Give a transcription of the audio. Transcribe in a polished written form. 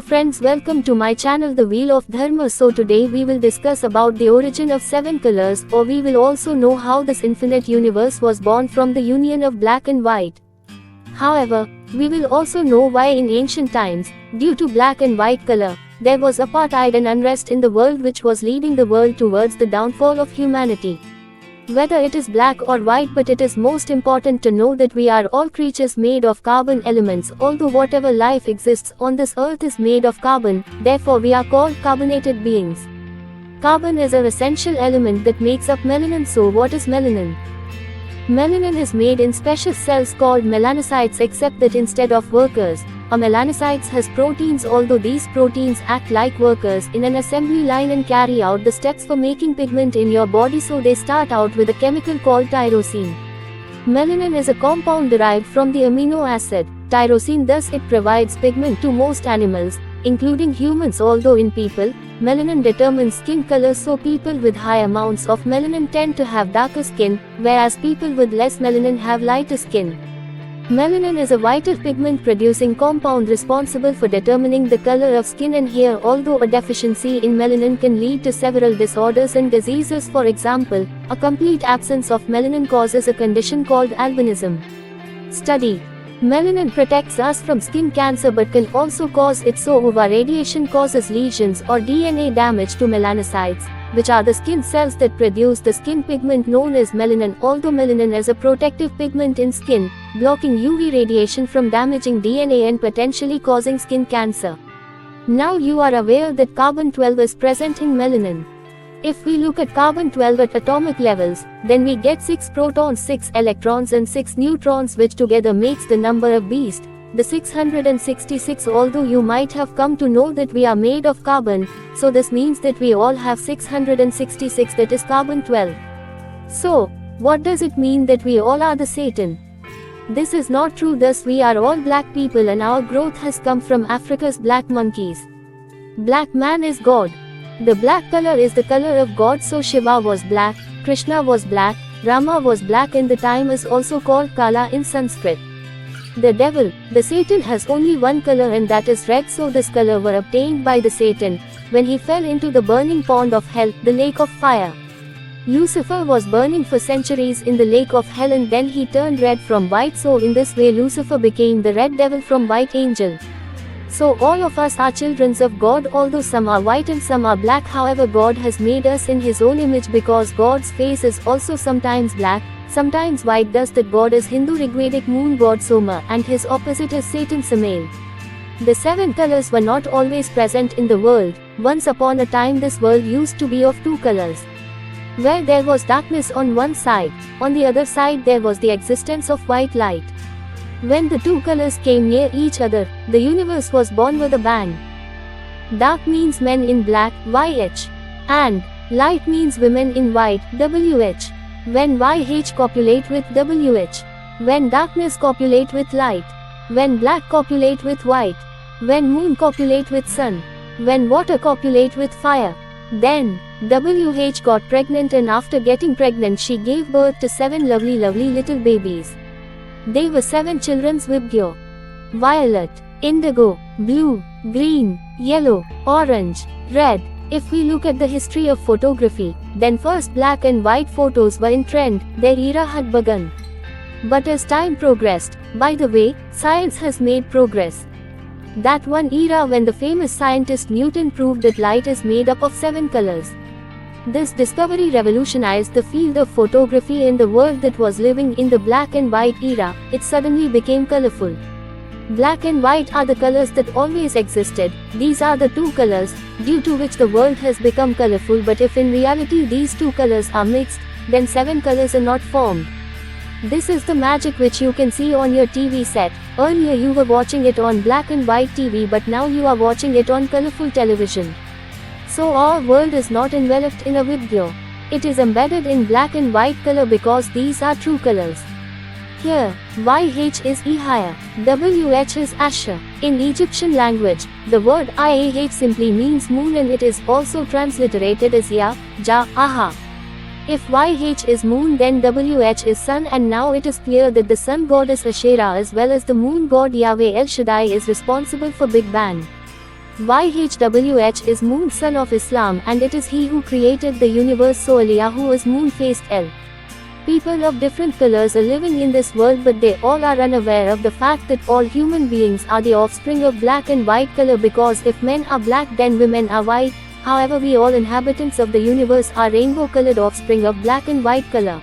friends, welcome to my channel The Wheel of Dharma. So today we will discuss about the origin of 7 colors, or we will also know how this infinite universe was born from the union of black and white. However, we will also know why in ancient times, due to black and white color, there was apartheid and unrest in the world which was leading the world towards the downfall of humanity. Whether it is black or white, but it is most important to know that we are all creatures made of carbon elements. Although whatever life exists on this earth is made of carbon, therefore we are called carbonated beings. Carbon is an essential element that makes up melanin. So what is melanin? Melanin is made in special cells called melanocytes, except that instead of workers, a melanocytes has proteins. Although these proteins act like workers in an assembly line and carry out the steps for making pigment in your body, so they start out with a chemical called tyrosine. Melanin is a compound derived from the amino acid tyrosine, thus it provides pigment to most animals, including humans. Although in people, melanin determines skin color, so people with high amounts of melanin tend to have darker skin, whereas people with less melanin have lighter skin. Melanin is a vital pigment producing compound responsible for determining the color of skin and hair. Although a deficiency in melanin can lead to several disorders and diseases. For example, a complete absence of melanin causes a condition called albinism. Study. Melanin protects us from skin cancer but can also cause it. So UVA radiation causes lesions or DNA damage to melanocytes, which are the skin cells that produce the skin pigment known as melanin. Although melanin is a protective pigment in skin, blocking UV radiation from damaging DNA and potentially causing skin cancer. Now you are aware that carbon-12 is present in melanin. If we look at carbon-12 at atomic levels, then we get 6 protons, 6 electrons and 6 neutrons, which together makes the number of beast, the 666. Although you might have come to know that we are made of carbon, so this means that we all have 666, that is carbon-12. So, what does it mean that we all are the Satan? This is not true. Thus we are all black people and our growth has come from Africa's black monkeys. Black man is God. The black color is the color of God, so Shiva was black, Krishna was black, Rama was black, and the time is also called Kala in Sanskrit. The devil, the Satan, has only one color and that is red, so this color were obtained by the Satan when he fell into the burning pond of hell, the lake of fire. Lucifer was burning for centuries in the lake of hell and then he turned red from white, so in this way Lucifer became the red devil from white angel. So all of us are children of God, although some are white and some are black. However, God has made us in his own image, because God's face is also sometimes black, sometimes white. Thus that God is Hindu Rigvedic moon god Soma and his opposite is Satan Samael. The 7 colors were not always present in the world. Once upon a time this world used to be of 2 colors. Where there was darkness on one side, on the other side there was the existence of white light. When the 2 colors came near each other, the universe was born with a bang. Dark means men in black, YH. And light means women in white, WH. When YH copulate with WH. When darkness copulate with light. When black copulate with white. When moon copulate with sun. When water copulate with fire. Then WH got pregnant, and after getting pregnant she gave birth to 7 lovely little babies. They were 7 children: Vibgyo, violet, indigo, blue, green, yellow, orange, red. If we look at the history of photography, then first black and white photos were in trend, their era had begun. But as time progressed, by the way, science has made progress. That one era when the famous scientist Newton proved that light is made up of 7 colors. This discovery revolutionized the field of photography in the world that was living in the black and white era. It suddenly became colorful. Black and white are the colors that always existed. These are the 2 colors, due to which the world has become colorful. But if in reality these 2 colors are mixed, then 7 colors are not formed. This is the magic which you can see on your TV set. Earlier you were watching it on black and white TV, but now you are watching it on colorful television. So our world is not enveloped in a Vibgyo. It is embedded in black and white color because these are true colors. Here, YH is Ihaya, WH is Asher. In Egyptian language, the word IAH simply means moon and it is also transliterated as Ya, Ja, Aha. If YH is moon, then WH is sun, and now it is clear that the sun goddess Asherah as well as the moon god Yahweh El Shaddai is responsible for Big Bang. YHWH is Moon, son of Islam, and it is he who created the universe, so Eliyahu is moon-faced El. People of different colors are living in this world, but they all are unaware of the fact that all human beings are the offspring of black and white color, because if men are black then women are white. However, we all inhabitants of the universe are rainbow-colored offspring of black and white color.